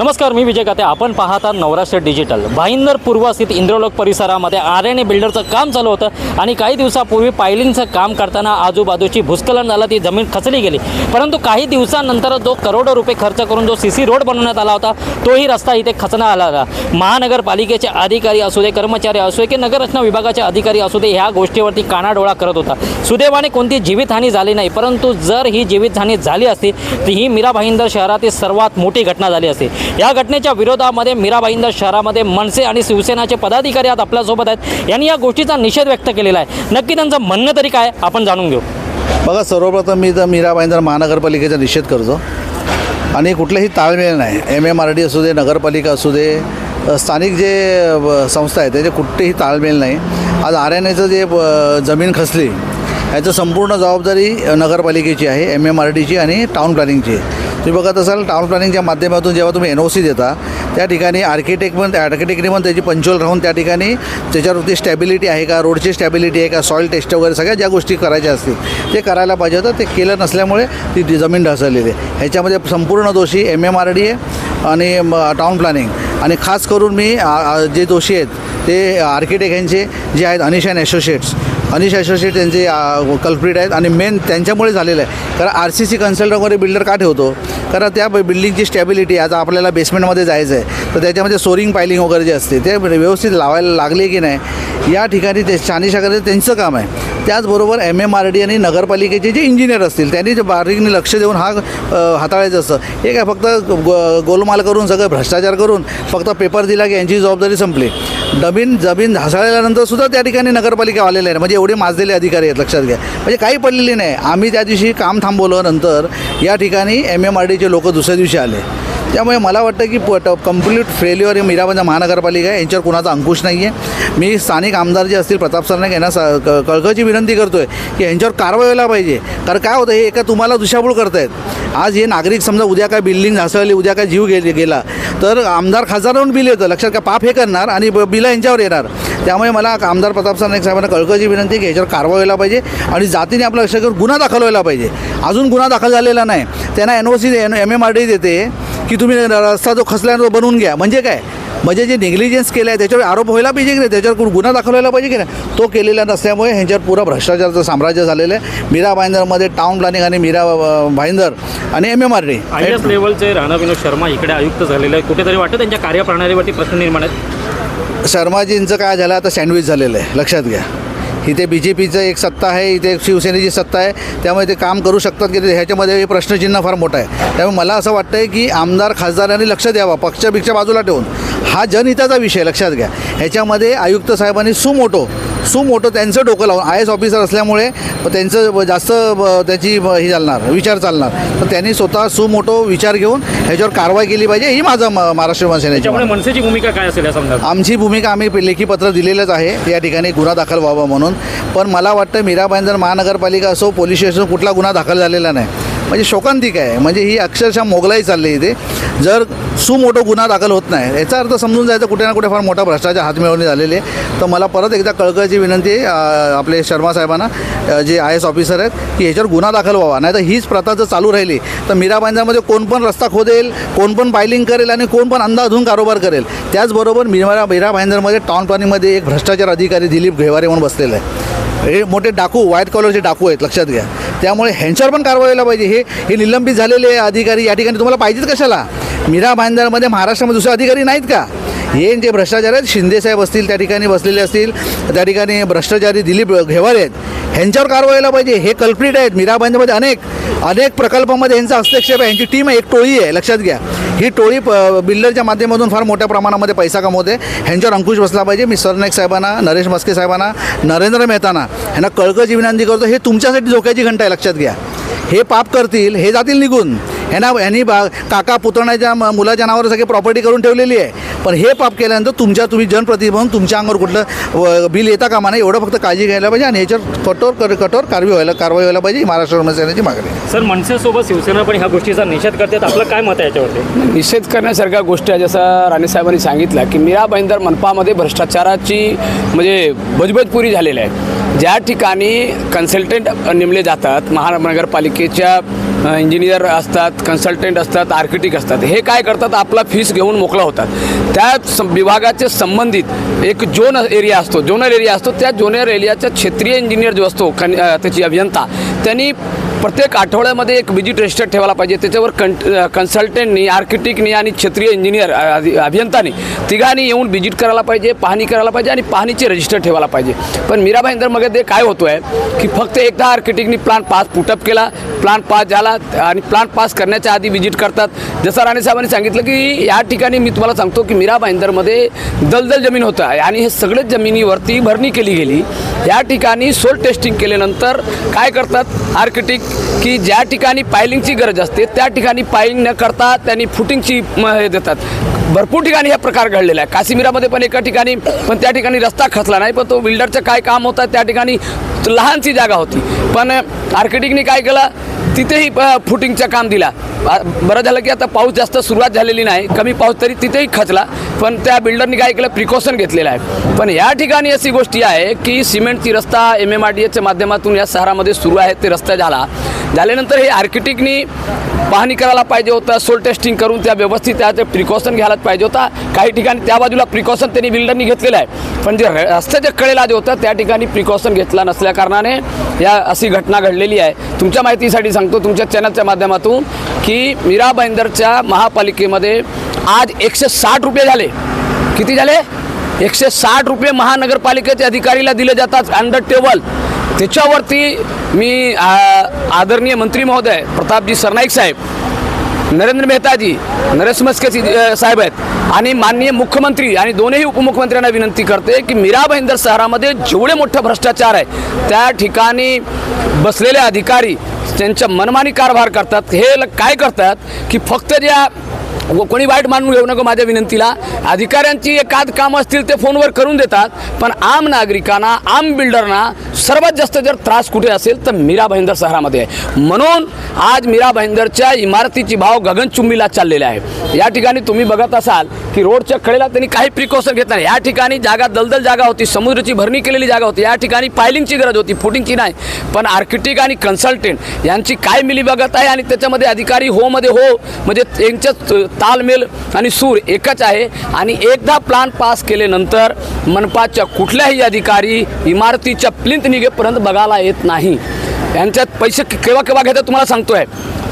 नमस्कार, मी विजय काते. आपण पाहता नवराष्ट्र डिजिटल. भाईंदर पूर्व स्थित इंद्रलोक परिसरामध्ये आर्यने बिल्डरचं काम चालू होतं आणि काही दिवसापूर्वी पायलिंगचं काम करताना आजूबाजूची भूस्खलन झालं, ती जमीन खचली गेली. परंतु काही दिवसानंतर जो करोडो रुपये खर्च करून जो सीसी रोड बनवण्यात आला होता, तोही रस्ता इथे खचण्यात आला. महानगरपालिकेचे अधिकारी असू दे, कर्मचारी असू दे की नगररचना विभागाचे अधिकारी असू दे, ह्या गोष्टीवरती कानाडोळा करत होता. सुदैवाने कोणती जीवितहानी झाली नाही, परंतु जर ही जीवितहानी झाली असती तर ही मीरा भाईंदर शहरातील सर्वात मोठी घटना झाली असती. या घटनेच्या विरोधामध्ये मीरा भाईंदर शहरामध्ये मनसे आणि शिवसेनाचे पदाधिकारी आज आपल्यासोबत आहेत. यांनी या गोष्टीचा निषेध व्यक्त केलेला आहे. नक्की त्यांचं म्हणणं तरी काय आपण जाणून घेऊ. बघा, सर्वप्रथम मी तर मीरा भाईंदर महानगरपालिकेचा निषेध करतो आणि कुठलेही ताळमेळ नाही. MMRD असू दे, नगरपालिका असू दे, स्थानिक जे संस्था आहे त्याचे कुठेही ताळमेळ नाही. आज आर्यनेचं जे जमीन खचली याचं संपूर्ण जबाबदारी नगरपालिकेची आहे, MMRDची आणि टाउन प्लॅनिंगची. तुम्ही बघत असाल, टाउन प्लॅनिंगच्या माध्यमातून जेव्हा तुम्ही NOC देता त्या ठिकाणी आर्किटेक्टने पण त्याची पंचोल राहून त्या ठिकाणी त्याच्यावरती स्टॅबिलिटी आहे का, रोडची स्टॅबिलिटी आहे का, सॉईल टेस्ट वगैरे सगळ्या ज्या गोष्टी करायच्या असतील ते करायला पाहिजे होतं. ते केलं नसल्यामुळे ती जमीन ढासळलेली आहे. ह्याच्यामध्ये संपूर्ण दोषी MMRD आहे आणि टाउन प्लॅनिंग, आणि खास करून मी जे दोषी आहेत ते आर्किटेक्ट यांचे जे आहेत अनिश अँड ॲसोसिएट्स त्यांचे कल्प्रिट आहेत आणि मेन त्यांच्यामुळे झालेलं आहे. कारण RCC कन्सल्टंट वगैरे बिल्डर का ठेवतो? कारण त्या बिल्डिंगची स्टॅबिलिटी, आता आपल्याला बेसमेंटमध्ये जायचं आहे तर त्याच्यामध्ये सोरिंग पायलिंग वगैरे जे असते ते व्यवस्थित लावायला लागले की नाही या ठिकाणी ते शहानिशा करायचं त्यांचं काम आहे. त्याचबरोबर MMRD आणि नगरपालिकेचे जे इंजिनियर असतील त्यांनी जे बारीकने लक्ष देऊन हाताळायचं असतं. हे काय फक्त गोलमाल करून सगळं भ्रष्टाचार करून फक्त पेपर दिला की यांची जबाबदारी संपली. जमीन ढासळल्यानंतर सुद्धा त्या ठिकाणी नगरपालिका आलेले आहे, म्हणजे एवढे माजलेले अधिकारी आहेत, लक्षात घ्या. म्हणजे काही पडलेली नाही. आम्ही त्या दिवशी काम थांबवलं, नंतर या ठिकाणी MMRDचे लोक दुसऱ्या दिवशी आले. त्यामुळे मला वाटतं की कंप्लीट फेल्युअर मीरा भाईंदर महानगरपालिका आहे, यांच्यावर कोणाचा अंकुश नाही आहे. मी स्थानिक आमदार जे असतील प्रताप सरनाईक यांना कळकळीची विनंती करतो आहे की यांच्यावर कारवाई व्हायला पाहिजे. कारण काय होतं, हे एका तुम्हाला दिशाभूल करतायत. आज हे नागरिक समजा उद्या काय बिल्डिंग ढासळली, उद्या काय जीव गेला तर आमदार खासदारांना बिल येतं, लक्षात का पाप हे करणार आणि बिलं यांच्यावर येणार. त्यामुळे मला आमदार प्रताप सरनाईक साहेबांना कळकळीची विनंती की याच्यावर कारवाई व्हायला पाहिजे आणि जातीने आपलं लक्ष करून गुन्हा दाखल व्हायला पाहिजे. अजून गुन्हा दाखल झालेला नाही. त्यांना NOC MMRD देते की तुम्ही रस्ता जो खचल्यानंतर बनवून घ्या. म्हणजे काय, म्हणजे जे नेग्लिजन्स केलं आहे त्याच्यावर आरोप व्हायला पाहिजे की नाही, त्याच्यावर गुन्हा दाखल व्हायला पाहिजे की नाही. तो केलेला नसल्यामुळे ह्यांच्यावर पुरा भ्रष्टाचाराचं साम्राज्य झालेलं आहे. मीरा भाईंदरमध्ये टाउन प्लॅनिंग आणि मीरा भाईंदर आणि MMRD IAS लेवलचे राणा विनोद शर्मा इकडे आयुक्त झालेले आहे. कुठेतरी वाटतं त्यांच्या कार्यप्रणालीवरती प्रश्न निर्माण आहेत. शर्माजींचं काय झालं, आता सँडविच झालेलं आहे, लक्षात घ्या. इथे BJPचं एक सत्ता आहे, इथे शिवसेनेची सत्ता आहे. त्यामुळे ते काम करू शकतात की ह्याच्यामध्ये हे प्रश्नचिन्ह फार मोठं आहे. त्यामुळे मला असं वाटतं आहे की आमदार खासदारांनी लक्ष द्यावं, पक्षापेक्षा बाजूला ठेवून. हा जनहिताचा विषय, लक्षात घ्या. ह्याच्यामध्ये आयुक्त साहेबांनी सुमोटो त्यांचं डोकं लावून, IAS ऑफिसर असल्यामुळे त्यांचं जास्त त्याची ही चालणार, विचार चालणार. तर त्यांनी स्वतः सुमोटो विचार घेऊन ह्याच्यावर कारवाई केली पाहिजे. ही माझं महाराष्ट्र मनसेनेची. मनसेची भूमिका काय असेल या संदर्भात? आमची भूमिका आम्ही लेखी पत्र दिलेलंच आहे या ठिकाणी गुन्हा दाखल व्हावा म्हणून. पण मला वाटतं मीरा भाईंदर महानगरपालिका असो, पोलीस स्टेशन कुठला गुन्हा दाखल झालेला नाही. म्हणजे शोकांतिक आहे. म्हणजे ही अक्षरशः मोगलाई चालली इथे. जर सुमोठो गुन्हा दाखल होत नाही याचा अर्थ समजून जायचं कुठे ना कुठे फार मोठा भ्रष्टाचार हातमिळवणी झालेली आहे. तर मला परत एकदा कळकळीची विनंती आहे आपले शर्मा साहेबांना, जे IAS ऑफिसर आहेत, की ह्याच्यावर गुन्हा दाखल व्हावा. नाही तर हीच प्रथा जर चालू राहिली तर मीरा भाईंदरमध्ये कोण पण रस्ता खोदेल, कोण पण पायलिंग करेल आणि कोण पण अंधाधुंद कारोबार करेल. त्याचबरोबर मीरा भाईंदरमध्ये टाउन प्लॅनिंगमध्ये एक भ्रष्टाचार अधिकारी दिलीप घेवारे म्हणून बसलेला आहे. हे मोठे डाकू, व्हाईट कॉलरचे डाकू आहेत, लक्षात घ्या. त्यामुळे ह्यांच्यावर पण कारवाई व्हायला पाहिजे. हे निलंबित झालेले अधिकारी या ठिकाणी तुम्हाला पाहिजेत कशाला? मीरा भाईंदरमध्ये महाराष्ट्रामध्ये दुसरे अधिकारी नाहीत का? हे जे भ्रष्टाचार आहेत, शिंदेसाहेब असतील त्या ठिकाणी बसलेले असतील, त्या भ्रष्टाचारी दिलीप घेवारे आहेत, ह्यांच्यावर कारवाई व्हायला पाहिजे. हे कल्प्रिट आहेत. मीरा भाईंदरमध्ये अनेक प्रकल्पामध्ये यांचा हस्तक्षेप आहे. यांची टीम आहे, एक टोळी आहे, लक्षात घ्या. ही टोळी बिल्डरच्या माध्यमातून फार मोठ्या प्रमाणामध्ये पैसा कमवते. ह्यांच्यावर अंकुश बसला पाहिजे. मी सरनाईक साहेबांना, नरेश मस्के साहेबांना, नरेंद्र मेहताना ह्यांना कळकळीची विनंती करतो. हे तुमच्यासाठी धोक्याची घंटा आहे, लक्षात घ्या. हे पाप करतील, हे जातील निघून. ह्यांनी काका पुतण्याच्या मुलाच्या नावावर सगळी प्रॉपर्टी करून ठेवलेली आहे. पण हे पाप केल्यानंतर तुम्ही जनप्रतिनिधी म्हणून तुमच्या अंगावर कुठलं बिल येता कामा नाही, एवढं फक्त काळजी घ्यायला पाहिजे. आणि ह्याच्यावर कठोर कारवाई व्हायला पाहिजे. महाराष्ट्र मनसेनेची मागणी. सर, मनसेसोबत शिवसेना पण ह्या गोष्टीचा निषेध करतात. आपलं काय मत आहे याच्यावरती? निषेध करण्यासारख्या गोष्टी आहे. जसं राणेसाहेबांनी सांगितलं की मीरा भाईंदर मनपामध्ये भ्रष्टाचाराची म्हणजे बजबजपुरी झालेली आहे. ज्या ठिकाणी कन्सल्टंट नेमले जातात महानगरपालिकेच्या इंजिनियर असतात, कन्सल्टंट असतात, आर्किटेक्ट असतात. हे काय करतात, आपला फीस घेऊन मोकळा होतात. त्या विभागाचे संबंधित एक जोनल एरिया असतो. त्या जोनल एरियाचा क्षेत्रीय इंजिनियर जो असतो, त्याची अभियंता, त्यांनी प्रत्येक आठवड्यामध्ये एक विजिट रजिस्टर ठेवायला पाहिजे. त्याच्यावर कन्सल्टंटनी, आर्किटेक्टनी आणि क्षेत्रीय इंजिनियर अभियंतानी तिघांनी येऊन विजिट करायला पाहिजे, पाहणी करायला पाहिजे आणि पाहणीचे रजिस्टर ठेवायला पाहिजे. पण मीरा भाईंदरमध्ये काय होतो आहे की फक्त एकदा आर्किटेक्टनी प्लान पास पुटअप केला, प्लान पास झाला आणि प्लान पास करण्याच्या आधी विजिट करतात. जसं राणे साहेबांनी सांगितलं की या ठिकाणी मी तुम्हाला सांगतो की मीरा भाईंदरमध्ये दलदल जमीन होतं आहे आणि हे सगळेच जमिनीवरती भरणी केली गेली. या ठिकाणी सोल टेस्टिंग केल्यानंतर काय करतात आर्किटेक्ट की ज्या ठिकाणी पायलिंगची गरज असते त्या ठिकाणी पायलिंग न करता त्यांनी फुटिंगची हे देतात. भरपूर ठिकाणी हा प्रकार घडलेला आहे. काश्मीरामध्ये पण एका ठिकाणी, पण त्या ठिकाणी रस्ता खचला नाही, पण तो बिल्डरचं काय काम होतं त्या ठिकाणी लहानशी जागा होती, पण आर्किटेक्टनी काय केलं तिथेही फुटिंगचं काम दिला. बरं झालं की आता पाऊस जास्त सुरुवात झालेली नाही, कमी पाऊस तरी तिथेही खचला, पण त्या बिल्डरनी काय केलं प्रिकॉशन घेतलेलं आहे. पण या ठिकाणी अशी गोष्टी आहे की सिमेंटची रस्ता MMRDAच्या माध्यमातून या शहरामध्ये सुरू आहे. ते रस्ता झाल्यानंतर हे आर्किटेक्टनी पाहणी करायला पाहिजे होतं, सोल टेस्टिंग करून त्या व्यवस्थित त्याचे प्रिकॉशन घ्यायलाच पाहिजे होता. काही ठिकाणी त्या बाजूला प्रिकॉशन त्यांनी बिल्डरनी घेतलेलं आहे, पण जे रस्त्याच्या कडेला जे होतं त्या ठिकाणी प्रिकॉशन घेतला नसल्या कारणाने या अशी घटना घडलेली आहे. तुमच्या माहितीसाठी सांगतो तुमच्या चॅनलच्या माध्यमातून की मीरा भाईंदरच्या महापालिकेमध्ये आज 160 रुपये झाले. किती झाले? 160 रुपये महानगरपालिकेच्या अधिकारीला दिले जातात अंडर टेबल. त्याच्यावरती मी आदरणीय मंत्री महोदय प्रतापजी सरनाईक साहेब, नरेंद्र मेहताजी, नरेश मस्के साहेब आहेत आणि माननीय मुख्यमंत्री आणि दोन्ही उपमुख्यमंत्र्यांना विनंती करते की मीरा भाईंदर शहरामध्ये जेवढे मोठं भ्रष्टाचार आहे त्या ठिकाणी बसलेले अधिकारी त्यांच्या मनमानी कारभार करतात. हे काय करतात की फक्त ज्या कोणी वाईट मानून घेऊ नको माझ्या विनंतीला, अधिकाऱ्यांची एखाद काम असतील ते फोनवर करून देतात, पण आम नागरिकांना, आम बिल्डरना सर्वात जास्त जर त्रास कुठे असेल तर मीरा भाईंदर शहरामध्ये आहे. म्हणून आज मीरा भाईंदरच्या इमारतीची भाव गगनचुंबीला चाललेले आहे. या ठिकाणी तुम्ही बघत असाल की रोडच्या कडेला त्यांनी काही प्रिकॉशन घेतलं नाही. या ठिकाणी जागा दलदल जागा होती, समुद्राची भरणी केलेली जागा होती, या ठिकाणी पायलिंगची गरज होती, फुटिंगची नाही. पण आर्किटेक्ट आणि कन्सल्टंट यांची काय मिलीभगत आहे आणि त्याच्यामध्ये अधिकारी हो मध्ये हो म्हणजे त्यांचं तालमेल आणि सूर एकच आहे. आणि एकदा प्लान पास केल्यानंतर मनपाच्या कुठल्याही अधिकारी इमारतीच्या प्लिंथ निघेपर्यंत बघायला येत नाही. यांच्यात पैसे केव्हा केव्हा घेतात तुम्हाला सांगतोय.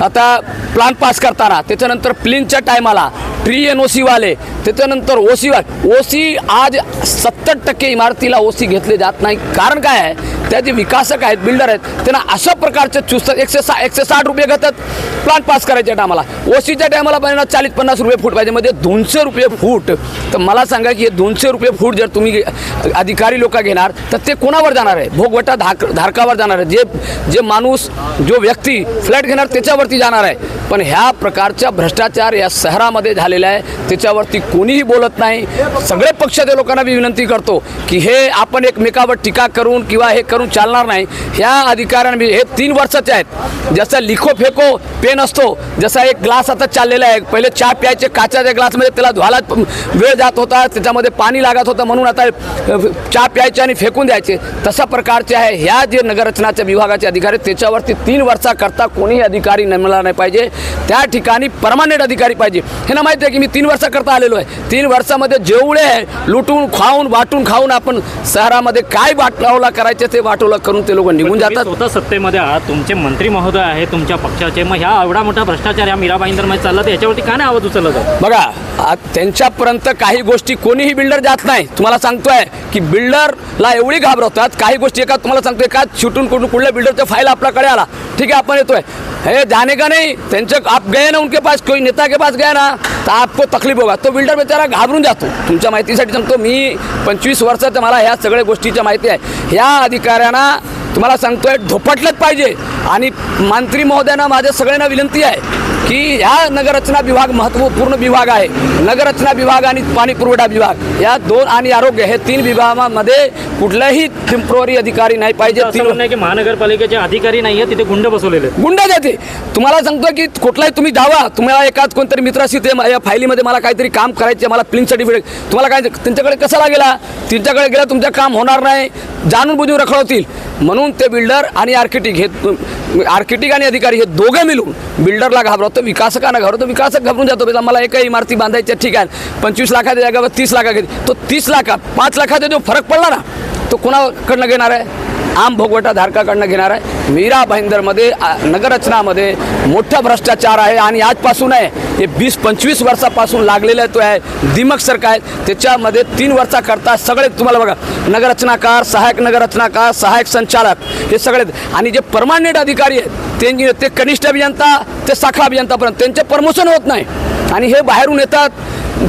आता प्लान पास करताना त्याच्यानंतर प्लिंथच्या टायमाला ट्री NOC वाले, त्याच्यानंतर ओसी आज 70% इमारतीला OC घेतले जात नाही. कारण काय आहे, त्या जे विकासक आहेत, बिल्डर आहेत, त्यांना अशा प्रकारचे चुस्त 160 रुपये घेतात प्लान पास करायच्या टायमाला. OCच्या टायमाला पाहिजे 40-50 रुपये फूट पाहिजे, मध्ये 200 रुपये फूट. तर मला सांगा की हे 200 रुपये फूट जर तुम्ही अधिकारी लोक घेणार तर ते कोणावर जाणार आहे? भोगवटा धारकावर जाणार आहे. जे माणूस, जो व्यक्ती फ्लॅट घेणार त्याच्यावरती जाणार आहे. पण ह्या प्रकारचा भ्रष्टाचार या शहरामध्ये झालेला आहे, त्याच्यावरती कोणीही बोलत नाही. सगळे पक्षाच्या लोकांना मी विनंती करतो की हे आपण एकमेकावर टीका करून किंवा हे करून चालणार नाही. ह्या अधिकाऱ्यांनी हे 3 वर्षाचे आहेत. जसं लिखो फेको पेन असतो, जसा एक ग्लास आता चाललेला आहे. पहिले चहा प्यायचे काचाच्या ग्लासमध्ये, त्याला धुवायला वेळ जात होता, त्याच्यामध्ये पाणी लागत होतं, म्हणून आता चहा प्यायचे आणि फेकून द्यायचे. तशा प्रकारचे आहे ह्या जे नगररचनाच्या विभागाचे अधिकारी, त्याच्यावरती 3 वर्षाकरता कोणीही अधिकारी नेमला नाही पाहिजे. त्या ठिकाणी परमानंट अधिकारी पाहिजे. हे ना माहिती आहे की मी 3 वर्षाकरता आलेलो आहे. 3 वर्षामध्ये जेवढे लुटून खाऊन वाटून खाऊन आपण शहरामध्ये काय वाटोळा करायचे ते वाटोळा करून ते लोक निघून जातात. स्वतः सत्तेमध्ये आहात, तुमचे मंत्री महोदय आहे तुमच्या पक्षाचे, मग ह्या एवढा मोठा भ्रष्टाचार ह्या मीरा भाईंदरमध्ये चालला तर याच्यावरती का नाही आवाज उचलला जात? बघा, त्यांच्यापर्यंत काही गोष्टी कोणीही बिल्डर जात नाही. तुम्हाला सांगतोय की बिल्डरला एवढी घाबरवतात काही गोष्टी. एका तुम्हाला सांगतोय का छुटून कुठल्या बिल्डरचा फाईल आपल्याकडे आला, ठीक आहे आपण येतोय, हे जाने का नहीं, त्यांचं आप गए ना उनके पास, कोई नेता के पास गया ना तर आपको तकलीफ होगा. तो बिल्डर बेचारा घाबरून जातो. तुमच्या माहितीसाठी सांगतो, मी 25 वर्षाचं, मला ह्या सगळ्या गोष्टीच्या माहिती आहे. ह्या अधिकाऱ्यांना तुम्हाला सांगतोय धोपटलंच पाहिजे. आणि मंत्री महोदयांना माझ्या सगळ्यांना विनंती आहे की ह्या नगररचना विभाग महत्त्वपूर्ण विभाग आहे. नगररचना विभाग आणि पाणी पुरवठा विभाग या दोन आणि आरोग्य हे तीन विभागामध्ये कुठलाही टेम्पररी अधिकारी नाही पाहिजे. असं म्हणणं आहे की महानगरपालिकेचे अधिकारी नाही आहे, तिथे गुंड बसवलेले आहेत. गुंडा जाते. तुम्हाला सांगतो की कुठलाही तुम्ही जावा, तुम्हाला एकाच कोणतरी मित्राशी ते या फायलीमध्ये मला काहीतरी काम करायचे, मला प्लिन सर्टिफिकेट, तुम्हाला काय त्यांच्याकडे कशाला गेला, त्यांच्याकडे गेला तुमचं काम होणार नाही, जाणून बुजून रखडवतील. म्हणून ते बिल्डर आणि आर्किटेक्ट आणि अधिकारी हे दोघे मिळून बिल्डरला घाबरवतो, विकासकांना घाबरवतो. विकासक घाबरून जातो, मला एकही इमारती बांधायच्या ठीक आहे, 25 लाखाच्या जागेवर 30 लाखा घेते. तो 30 लाखात 5 लाखाचा जो फरक पडला ना, तो कोणाकडनं घेणार आहे? आम भोगवटा धारकाकडनं घेणार आहे. मीरा भाईंदरमध्ये नगररचनामध्ये मोठा भ्रष्टाचार आहे आणि आजपासून आहे, हे 20-25 वर्षापासून लागलेलं आहे. तो आहे दिमक सरकार. त्याच्यामध्ये 3 वर्षाकरता सगळे तुम्हाला बघा, नगररचनाकार, सहाय्यक नगररचनाकार, सहाय्यक संचालक हे सगळे, आणि जे परमानंट अधिकारी आहेत ते कनिष्ठ अभियंता ते शाखा अभियंतापर्यंत त्यांचे प्रमोशन होत नाही. आणि हे बाहेरून येतात,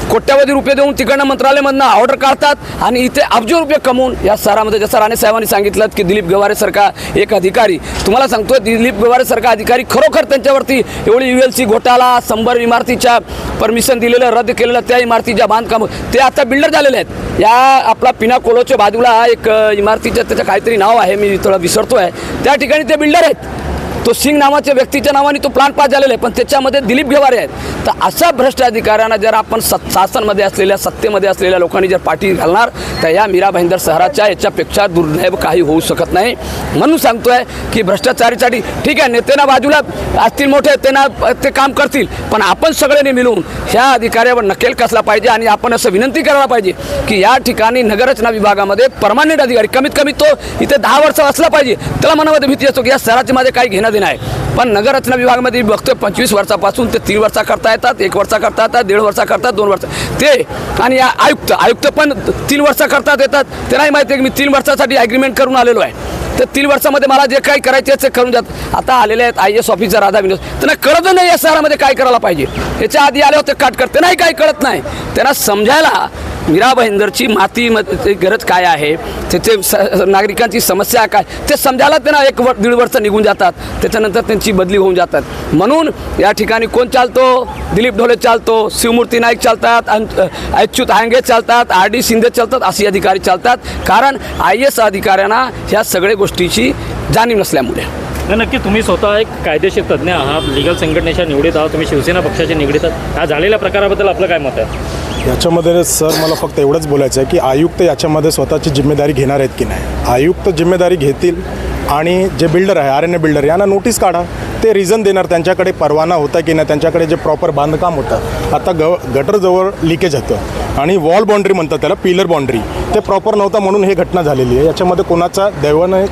कोट्यावधी रुपये देऊन तिकडनं मंत्रालयामधनं ऑर्डर काढतात आणि इथे अब्जो रुपये कमवून या शहरामध्ये, जसं राणे साहेबांनी सांगितलं की दिलीप गवारेसारखा एक अधिकारी, तुम्हाला सांगतो दिलीप गवारेसारखा अधिकारी खरोखर त्यांच्यावरती एवढी ULC घोटाळा, 100 इमारतीच्या परमिशन दिलेलं रद्द केलेलं, त्या इमारतीच्या बांधकाम ते आता बिल्डर झालेले आहेत. या आपला पिनाकोलोच्या बाजूला एक इमारतीच्या त्याचं काहीतरी नाव आहे, मी थोडा विसरतो आहे, त्या ठिकाणी ते बिल्डर आहेत. तो सिंग नावाच्या व्यक्तीच्या नावाने तो प्लान पास झालेला आहे, पण त्याच्यामध्ये दिलीप गवारे आहेत. तर अशा भ्रष्ट अधिकाऱ्यांना जर आपण शासनमध्ये असलेल्या, सत्तेमध्ये असलेल्या लोकांनी जर पाठी घालणार तर या मीरा भाईंदर शहराच्या याच्यापेक्षा दुर्दैव काही होऊ शकत नाही. म्हणून सांगतोय की भ्रष्टाचारीसाठी ठीक आहे, नेत्यांना बाजूला असतील मोठे, त्यांना ते काम करतील, पण आपण सगळ्यांनी मिळून ह्या अधिकाऱ्यावर नकेल कसला पाहिजे. आणि आपण असं विनंती करायला पाहिजे की या ठिकाणी नगररचना विभागामध्ये परमानंट अधिकारी कमीत कमी तो इथे 10 वर्ष असला पाहिजे. त्याला मनामध्ये भीती असतो की या शहराच्या मध्ये काही घेणं देणं आहे. पण नगररचना विभागामध्ये बघतोय 25 वर्षापासून ते 3 वर्षा करता येतात, 1 वर्षा करता येतात, 1.5 वर्षा करतात, 2 वर्ष ते. आणि या आयुक्त पण 3 वर्षा करतात येतात. त्यांनाही माहिती आहे की मी 3 वर्षासाठी ॲग्रीमेंट करून आलेलो आहे, तर 3 वर्षामध्ये मला जे काही करायचे ते करून जात. आता आलेले आहेत IAS ऑफिसर राधा विनोद, त्यांना कळत नाही या शहरामध्ये काय करायला पाहिजे. याच्या आधी आले होते काट करते नाही, काही कळत नाही त्यांना. समजायला मीरा भाईंदरची मातीमध्ये गरज काय आहे, त्याचे नागरिकांची समस्या काय ते समजायला त्यांना 1-1.5 वर्ष निघून जातात, त्याच्यानंतर त्यांची बदली होऊन जातात. म्हणून या ठिकाणी कोण चालतो? दिलीप ढोले चालतो, शिवमूर्ती नाईक चालतात, अच्युत हांगे चालतात, RD शिंदे चालतात, असे अधिकारी चालतात. कारण IAS अधिकाऱ्यांना ह्या सगळ्या गोष्टीची जाणीव नसल्यामुळे. नक्की तुम्ही स्वतः एक कायदेशीर तज्ज्ञ आहात, लिगल संघटनेच्या निवडीत आहात, तुम्ही शिवसेना पक्षाचे निगडीत आहात. हा झालेल्या प्रकाराबद्दल आपलं काय मत आहे? याच्यामध्ये सर मला फक्त एवढंच बोलायचं आहे की आयुक्त याच्यामध्ये स्वतःची जिम्मेदारी घेणार आहेत की नाही. आयुक्त जिम्मेदारी घेतील आणि जे बिल्डर आहे, RNA बिल्डर, यांना नोटीस काढा, ते रिझन देणार त्यांच्याकडे परवाना होता की नाही, त्यांच्याकडे जे प्रॉपर बांधकाम होतं. आता गटरजवळ लिकेज होतं आणि वॉल बाउंड्री म्हणतात त्याला, पिलर बाउंड्री, ते प्रॉपर नव्हता म्हणून ही घटना झालेली आहे. याच्यामध्ये कोणाचा दैवाने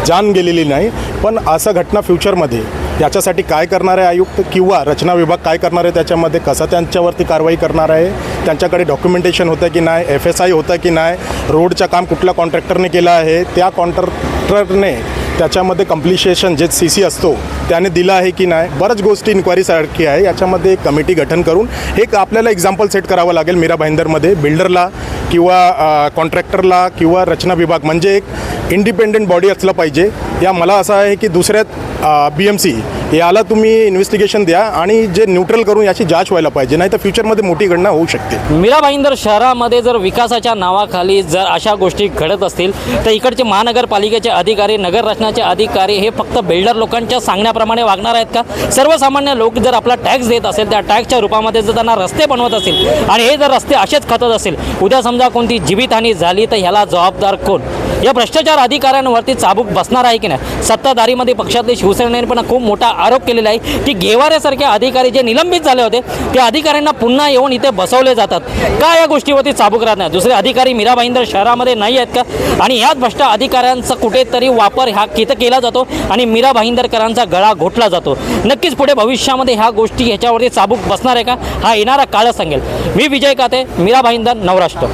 जान गेलेली नाही. पण असं घटना फ्युचरमध्ये याच्यासाठी काय करणार आहे आयुक्त किंवा रचना विभाग काय करणार आहे, त्याच्यामध्ये कसं त्यांच्यावरती कारवाई करणार आहे, त्यांच्याकडे डॉक्युमेंटेशन होतं की नाही, FSI होतं की नाही, रोडचं काम कुठल्या कॉन्ट्रॅक्टरने केलं आहे, त्या कॉन्ट्रॅक्टरने त्याच्यामध्ये कम्प्लिशेशन जे CC असतो त्याने दिलं आहे की नाही, बऱ्याच गोष्टी इन्क्वायरीसारखी आहे. याच्यामध्ये एक कमिटी गठन करून एक आपल्याला एक्झाम्पल सेट करावं लागेल मीरा भाईंदरमध्ये. बिल्डरला किंवा कॉन्ट्रॅक्टरला किंवा रचना विभाग म्हणजे एक इंडिपेंडेंट बॉडी असलं पाहिजे. या मला असं आहे की दुसऱ्यात BMC याला तुम्ही इन्व्हेस्टिगेशन द्या आणि जे न्यूट्रल करून याची जांच व्हायला पाहिजे, नाही तर फ्युचरमध्ये मोठी घटना होऊ शकते. मीरा भाईंदर शहरामध्ये जर विकासाच्या नावाखाली जर अशा गोष्टी घडत असतील तर इकडचे महानगरपालिकेचे अधिकारी, नगर रचनाचे अधिकारी हे फक्त बिल्डर लोकांच्या सांगण्याप्रमाणे वागणार आहेत का? सर्वसामान्य लोक जर आपला टॅक्स देत असेल, त्या टॅक्सच्या रूपामध्ये जर त्यांना रस्ते बनवत असेल आणि हे जर रस्ते असेच खतत असेल, उद्या समजा कोणती जीवितहानी झाली तर ह्याला जबाबदार कोण? या भ्रष्टाचार अधिकाऱ्यांवरती चाबूक बसणार आहे की नाही? सत्ताधारीमध्ये पक्षातले शिवसेनेने पण खूप मोठा आरोप केलेला आहे की गेवारेसारखे अधिकारी जे निलंबित झाले होते त्या अधिकाऱ्यांना पुन्हा येऊन इथे बसवले जातात. का या गोष्टीवरती चाबूक राहत नाही? दुसरे अधिकारी मीरा भाईंदर शहरामध्ये नाही आहेत का? आणि ह्याच भ्रष्ट अधिकाऱ्यांचा कुठेतरी वापर ह्या किती केला जातो आणि मीरा भाईंदरकरांचा गळा घोटला जातो. नक्कीच पुढे भविष्यामध्ये ह्या गोष्टी ह्याच्यावरती चाबूक बसणार आहे का? हा येणारा काळ सांगेल. मी विजय काते, मीरा भाईंदर, नवराष्ट्र.